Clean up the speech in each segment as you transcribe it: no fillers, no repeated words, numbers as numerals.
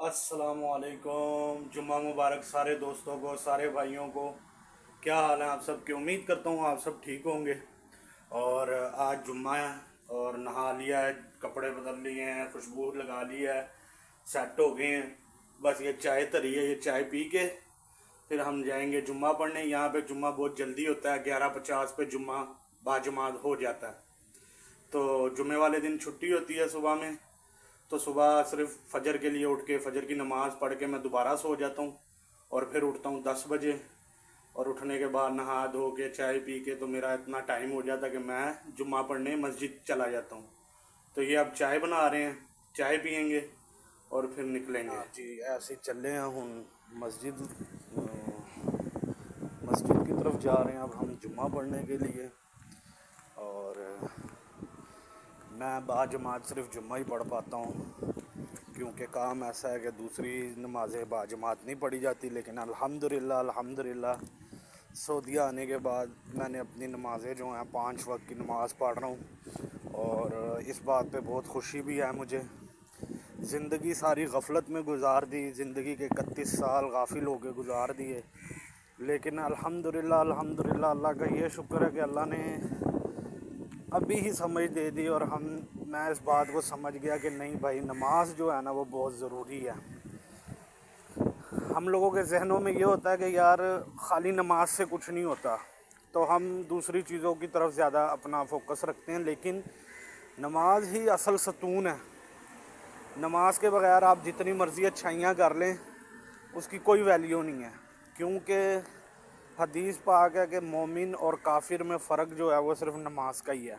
अस्सलामुअलैकुम। जुम्मा मुबारक सारे दोस्तों को, सारे भाइयों को। क्या हाल है आप सब की? उम्मीद करता हूँ आप सब ठीक होंगे। और आज जुम्मा है और नहा लिया है, कपड़े बदल लिए हैं, खुशबू लगा ली है, सेट हो गए हैं। बस ये चाय तरी है, ये चाय पी के फिर हम जाएंगे जुम्मा पढ़ने। यहाँ पे जुम्मा बहुत जल्दी होता है, 11:50 पे जुम्मा बाजमात हो जाता है। तो जुम्मे वाले दिन छुट्टी होती है सुबह में। तो सुबह सिर्फ फजर के लिए उठ के फजर की नमाज़ पढ़ के मैं दोबारा सो जाता हूँ और फिर उठता हूँ 10 बजे। और उठने के बाद नहा धो के चाय पी के तो मेरा इतना टाइम हो जाता है कि मैं जुम्मा पढ़ने मस्जिद चला जाता हूँ। तो ये अब चाय बना रहे हैं, चाय पियेंगे और फिर निकलेंगे। हाँ जी, ऐसे चले हैं हम मस्जिद मस्जिद की तरफ जा रहे हैं अब हम जुम्मा पढ़ने के लिए। और मैं बाजमात सिर्फ जुम्मा ही पढ़ पाता हूँ, क्योंकि काम ऐसा है कि दूसरी नमाज़ें बाजमात नहीं पढ़ी जाती। लेकिन अल्हम्दुलिल्लाह अल्हम्दुलिल्लाह सऊदीया आने के बाद मैंने अपनी नमाज़ें जो हैं 5 वक्त की नमाज़ पढ़ रहा हूँ। और इस बात पे बहुत खुशी भी है मुझे। ज़िंदगी सारी गफलत में गुजार दी, ज़िंदगी के 31 साल गाफिल होकर गुजार दिए। लेकिन अल्हम्दुलिल्लाह अल्हम्दुलिल्लाह अल्लाह का ये शुक्र है कि अल्लाह ने अभी ही समझ दे दी। और मैं इस बात को समझ गया कि नहीं भाई, नमाज जो है ना वो बहुत ज़रूरी है। हम लोगों के जहनों में ये होता है कि यार खाली नमाज से कुछ नहीं होता, तो हम दूसरी चीज़ों की तरफ ज़्यादा अपना फोकस रखते हैं। लेकिन नमाज ही असल सुकून है। नमाज के बगैर आप जितनी मर्ज़ी अच्छाइयाँ कर लें उसकी कोई वैल्यू नहीं है। क्योंकि हदीस पाक है कि मोमिन और काफिर में फ़र्क जो है वो सिर्फ नमाज का ही है।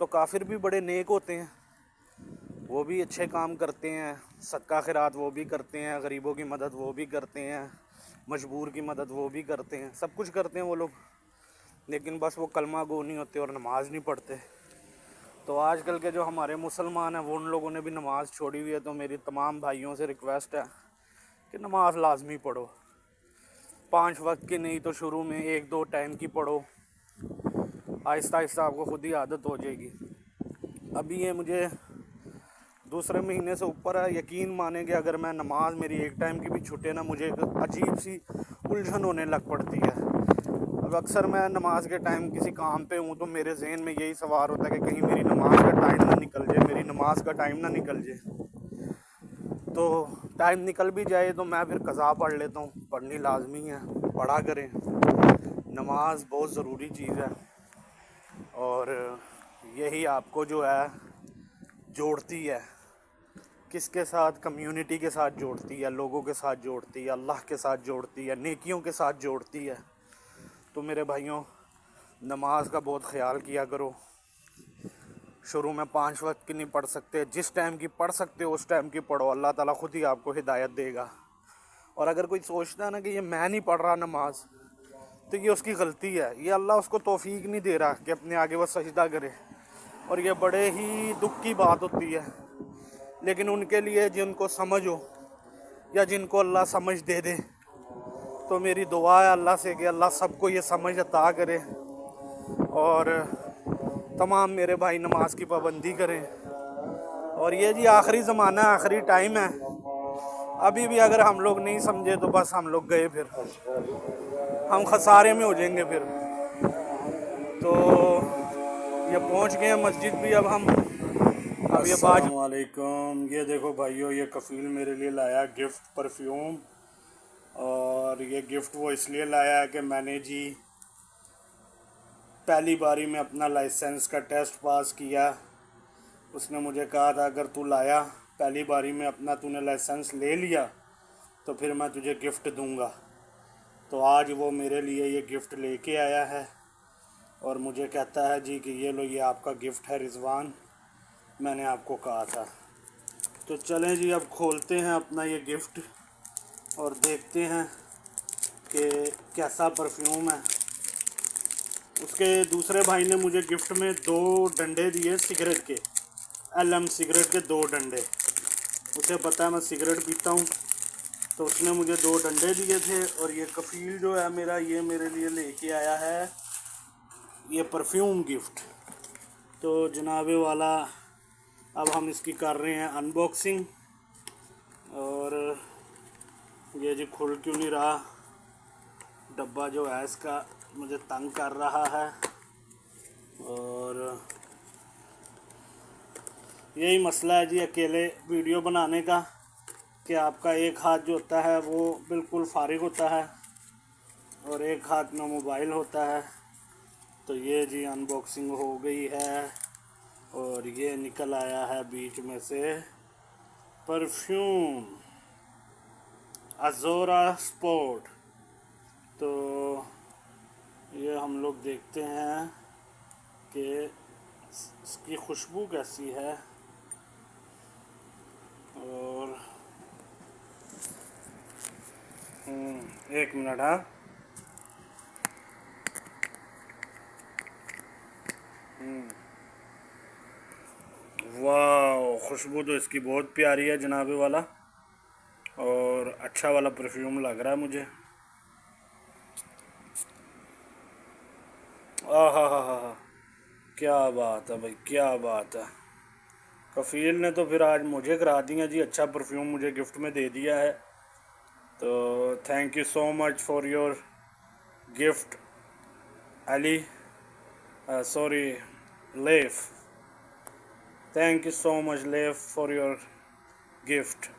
तो काफिर भी बड़े नेक होते हैं, वो भी अच्छे काम करते हैं, सदका खैरात वो भी करते हैं, गरीबों की मदद वो भी करते हैं, मजबूर की मदद वो भी करते हैं, सब कुछ करते हैं वो लोग। लेकिन बस वो कलमा गो नहीं होते और नमाज नहीं पढ़ते। तो आजकल के जो हमारे मुसलमान हैं वो उन लोगों ने भी नमाज़ छोड़ी हुई है। तो मेरी तमाम भाइयों से रिक्वेस्ट है कि नमाज लाजमी पढ़ो। 5 वक्त की नहीं तो शुरू में 1-2 टाइम की पढ़ो, आहिस्ता आहिस्ता आपको खुद ही आदत हो जाएगी। अभी ये मुझे दूसरे महीने से ऊपर है। यकीन माने कि अगर मैं नमाज मेरी 1 टाइम की भी छूटे ना, मुझे एक अजीब सी उलझन होने लग पड़ती है। अब अक्सर मैं नमाज के टाइम किसी काम पे हूँ तो मेरे जहन में यही सवाल होता है कि कहीं मेरी नमाज का टाइम ना निकल जाए, मेरी नमाज का टाइम ना निकल जाए। तो टाइम निकल भी जाए तो मैं फिर कज़ा पढ़ लेता हूँ। पढ़नी लाजमी है, पढ़ा करें। नमाज बहुत ज़रूरी चीज़ है और यही आपको जो है जोड़ती है। किसके साथ? कम्युनिटी के साथ जोड़ती है, लोगों के साथ जोड़ती है, अल्लाह के साथ जोड़ती है, नेकियों के साथ जोड़ती है। तो मेरे भाइयों, नमाज का बहुत ख्याल किया करो। शुरू में 5 वक्त की नहीं पढ़ सकते, जिस टाइम की पढ़ सकते हो उस टाइम की पढ़ो, अल्लाह ताला खुद ही आपको हिदायत देगा। और अगर कोई सोचता है ना कि ये मैं नहीं पढ़ रहा नमाज, तो ये उसकी गलती है। ये अल्लाह उसको तौफीक नहीं दे रहा कि अपने आगे वो सजदा करे। और ये बड़े ही दुख की बात होती है। लेकिन उनके लिए जिनको समझ हो या जिनको अल्लाह समझ दे दे, तो मेरी दुआ है अल्लाह से कि अल्लाह सबको ये समझ अता करे और तमाम मेरे भाई नमाज की पाबंदी करें। और ये जी आखिरी ज़माना है, आखिरी टाइम है। अभी भी अगर हम लोग नहीं समझे तो बस हम लोग गए, फिर हम खसारे में हो जाएंगे फिर। तो ये पहुंच गए हैं मस्जिद भी। अब हम अब ये अस्सलामुअलैकुम। ये देखो भाइयों, ये कफ़ील मेरे लिए लाया गिफ्ट परफ्यूम। और ये गिफ्ट वो इसलिए लाया है कि मैंने जी पहली बारी में अपना लाइसेंस का टेस्ट पास किया। उसने मुझे कहा था अगर तू लाया पहली बारी में अपना, तूने लाइसेंस ले लिया तो फिर मैं तुझे गिफ्ट दूंगा। तो आज वो मेरे लिए ये गिफ्ट लेके आया है और मुझे कहता है जी कि ये लो, ये आपका गिफ्ट है रिजवान, मैंने आपको कहा था। तो चलें जी, अब खोलते हैं अपना ये गिफ्ट और देखते हैं कि कैसा परफ्यूम है। उसके दूसरे भाई ने मुझे गिफ्ट में 2 डंडे दिए सिगरेट के, LM सिगरेट के 2 डंडे। उसे पता है मैं सिगरेट पीता हूँ, तो उसने मुझे 2 डंडे दिए थे। और ये कफ़ील जो है मेरा, ये मेरे लिए लेके आया है ये परफ्यूम गिफ्ट। तो जनाबे वाला, अब हम इसकी कर रहे हैं अनबॉक्सिंग। और ये जी खुल क्यों नहीं रहा डब्बा जो है इसका, मुझे तंग कर रहा है। और यही मसला है जी अकेले वीडियो बनाने का कि आपका एक हाथ जो होता है वो बिल्कुल फारिग होता है और एक हाथ में मोबाइल होता है। तो ये जी अनबॉक्सिंग हो गई है और ये निकल आया है बीच में से परफ्यूम अज़ोरा स्पोर्ट। तो ये हम लोग देखते हैं कि इसकी खुशबू कैसी है। और एक मिनट। हाँ, वाह, खुशबू तो इसकी बहुत प्यारी है जनाबे वाला, और अच्छा वाला परफ्यूम लग रहा है मुझे। आहा, क्या बात है भाई, क्या बात है। कफ़ील ने तो फिर आज मुझे करा दिया जी, अच्छा परफ्यूम मुझे गिफ्ट में दे दिया है। तो thank you so much for your gift Ali, sorry left, thank you so much left for your gift.